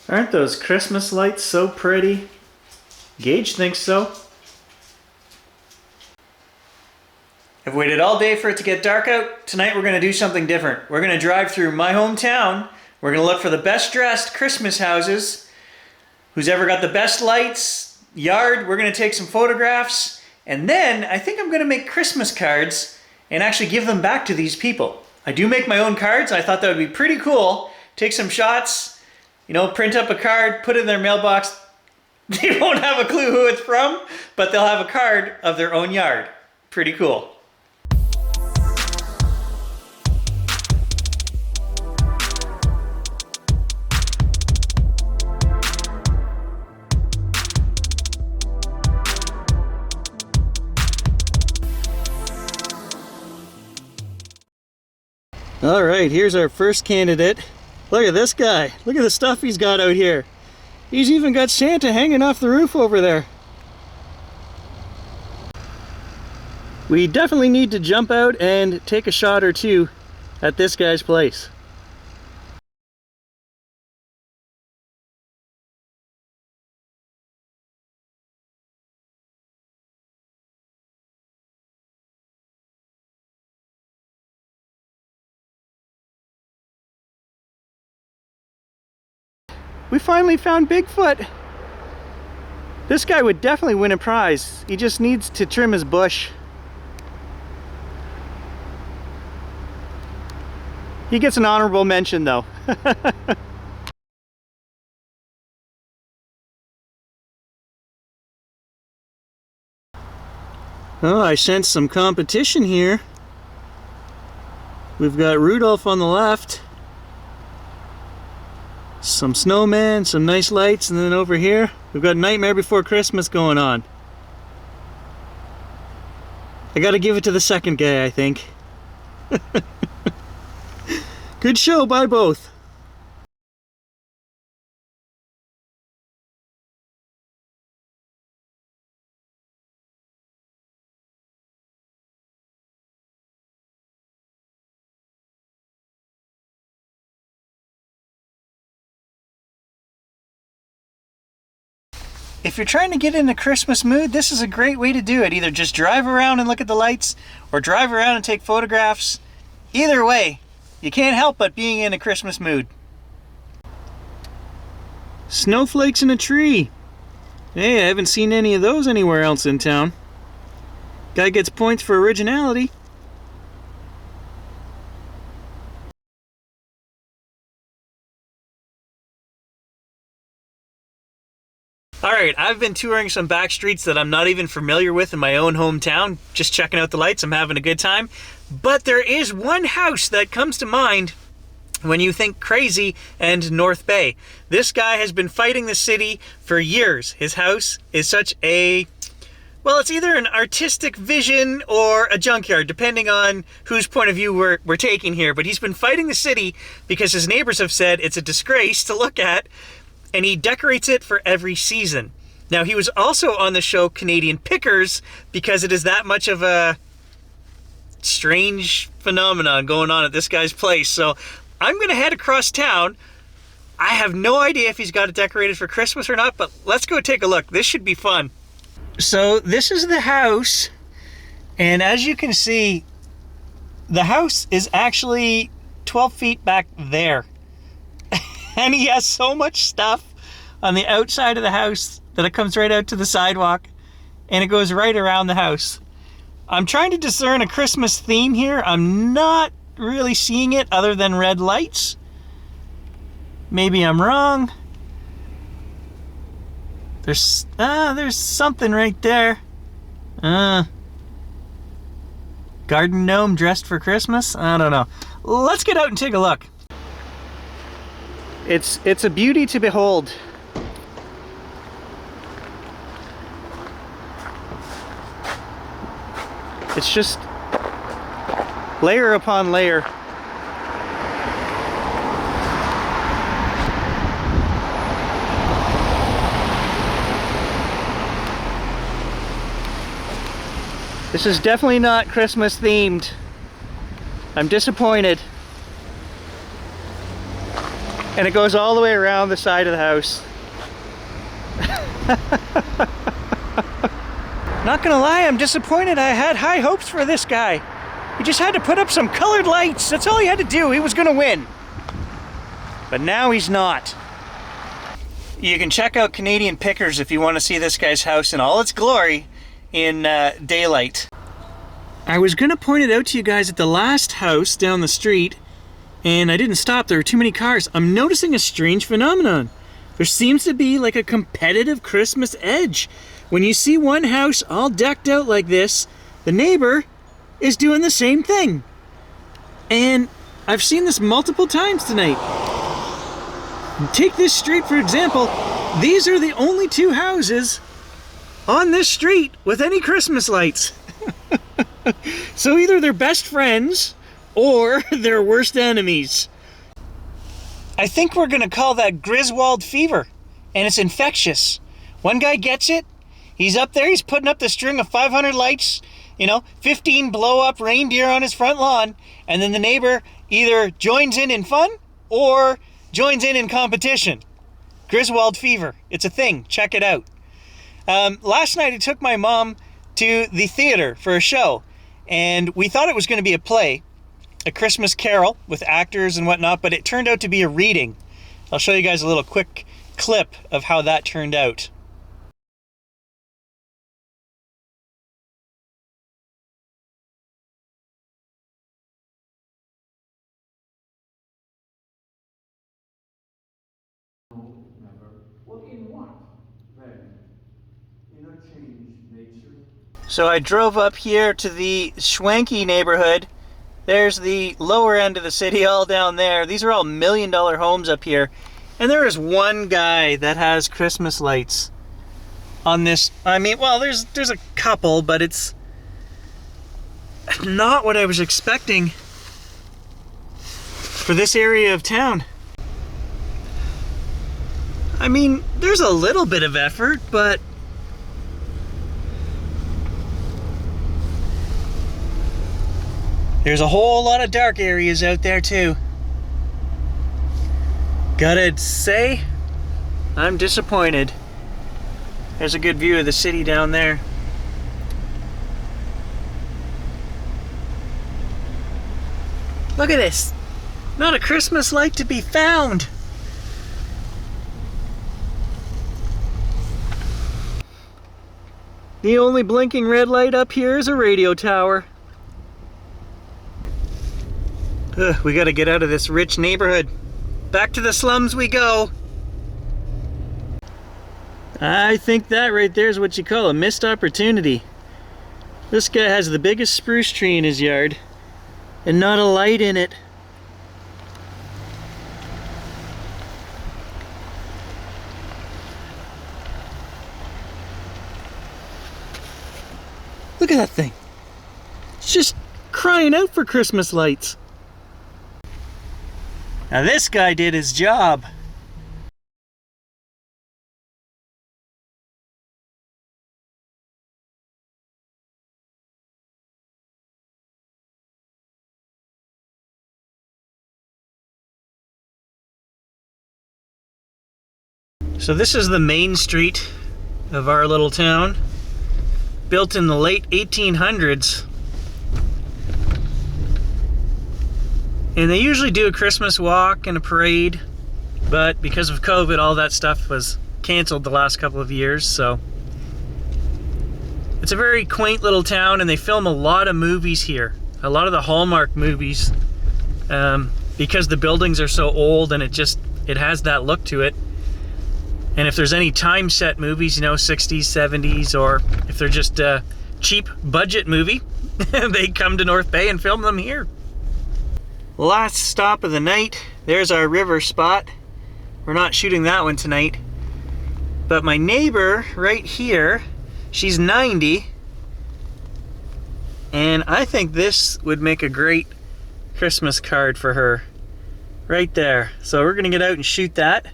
Aren't those Christmas lights so pretty? Gage thinks so. I've waited all day for it to get dark out. Tonight we're going to do something different. We're going to drive through my hometown. We're going to look for the best dressed Christmas houses. Who's ever got the best lights, yard. We're going to take some photographs. And then I think I'm going to make Christmas cards and actually give them back to these people. I do make my own cards. I thought that would be pretty cool. Take some shots, print up a card, put it in their mailbox. They won't have a clue who it's from, but they'll have a card of their own yard. Pretty cool. All right, here's our first candidate. Look at this guy. Look at the stuff he's got out here. He's even got Santa hanging off the roof over there. We definitely need to jump out and take a shot or two at this guy's place. We finally found Bigfoot. This guy would definitely win a prize. He just needs to trim his bush. He gets an honorable mention though. Oh, I sense some competition here. We've got Rudolph on the left. Some snowman, some nice lights, and then over here we've got Nightmare Before Christmas going on. I gotta give it to the second guy, I think. Good show by both. If you're trying to get in the Christmas mood, this is a great way to do it. Either just drive around and look at the lights, or drive around and take photographs. Either way, you can't help but being in a Christmas mood. Snowflakes in a tree. Hey, I haven't seen any of those anywhere else in town. Guy gets points for originality. Alright, I've been touring some back streets that I'm not even familiar with in my own hometown, just checking out the lights. I'm having a good time. But there is one house that comes to mind when you think crazy and North Bay. This guy has been fighting the city for years. His house is such a, well, it's either an artistic vision or a junkyard, depending on whose point of view we're taking here. But he's been fighting the city because his neighbors have said it's a disgrace to look at, and he decorates it for every season. Now, he was also on the show Canadian Pickers because it is that much of a strange phenomenon going on at this guy's place. So I'm going to head across town. I have no idea if he's got it decorated for Christmas or not, but let's go take a look. This should be fun. So this is the house, and as you can see, the house is actually 12 feet back there. And he has so much stuff on the outside of the house that it comes right out to the sidewalk, and it goes right around the house. I'm trying to discern a Christmas theme here. I'm not really seeing it other than red lights. Maybe I'm wrong. There's something right there. Garden gnome dressed for Christmas? I don't know. Let's get out and take a look. It's a beauty to behold. It's just layer upon layer. This is definitely not Christmas themed. I'm disappointed. And it goes all the way around the side of the house. Not gonna lie, I'm disappointed. I had high hopes for this guy. He just had to put up some colored lights. That's all he had to do. He was gonna win. But now he's not. You can check out Canadian Pickers if you want to see this guy's house in all its glory in daylight. I was gonna point it out to you guys at the last house down the street, and I didn't stop. There were too many cars. I'm noticing a strange phenomenon. There seems to be like a competitive Christmas edge. When you see one house all decked out like this, the neighbor is doing the same thing. And I've seen this multiple times tonight. Take this street for example. These are the only two houses on this street with any Christmas lights. So either they're best friends or they're worst enemies. I think we're gonna call that Griswold Fever, and it's infectious. One guy gets it, he's up there, he's putting up the string of 500 lights, 15 blow-up reindeer on his front lawn, and then the neighbor either joins in fun or joins in competition. Griswold Fever, it's a thing, check it out. Last night I took my mom to the theater for a show, and we thought it was going to be a play, a Christmas carol with actors and whatnot, but it turned out to be a reading. I'll show you guys a little quick clip of how that turned out. Well, in what, then? In a changed nature? So I drove up here to the Schwanky neighborhood. There's the lower end of the city all down there. These are all $1 million homes up here. And there is one guy that has Christmas lights on this. I mean, well, there's a couple, but it's not what I was expecting for this area of town. I mean, there's a little bit of effort, but there's a whole lot of dark areas out there too. Gotta say, I'm disappointed. There's a good view of the city down there. Look at this. Not a Christmas light to be found. The only blinking red light up here is a radio tower. We gotta get out of this rich neighborhood. Back to the slums we go. I think that right there is what you call a missed opportunity. This guy has the biggest spruce tree in his yard and not a light in it. Look at that thing. It's just crying out for Christmas lights. Now this guy did his job. So this is the main street of our little town, built in the late 1800s. And they usually do a Christmas walk and a parade, but because of COVID, all that stuff was canceled the last couple of years, so. It's a very quaint little town, and they film a lot of movies here. A lot of the Hallmark movies, because the buildings are so old and it has that look to it. And if there's any time set movies, 60s, 70s, or if they're just a cheap budget movie, they come to North Bay and film them here. Last stop of the night, there's our river spot. We're not shooting that one tonight. But my neighbor right here, she's 90. And I think this would make a great Christmas card for her. Right there. So we're gonna get out and shoot that.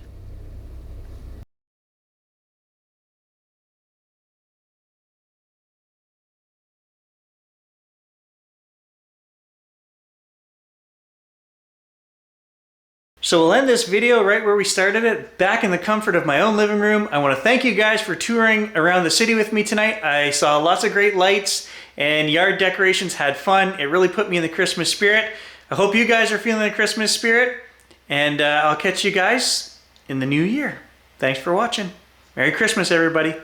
So we'll end this video right where we started it, back in the comfort of my own living room. I want to thank you guys for touring around the city with me tonight. I saw lots of great lights and yard decorations, had fun. It really put me in the Christmas spirit. I hope you guys are feeling the Christmas spirit, and I'll catch you guys in the new year. Thanks for watching. Merry Christmas, everybody.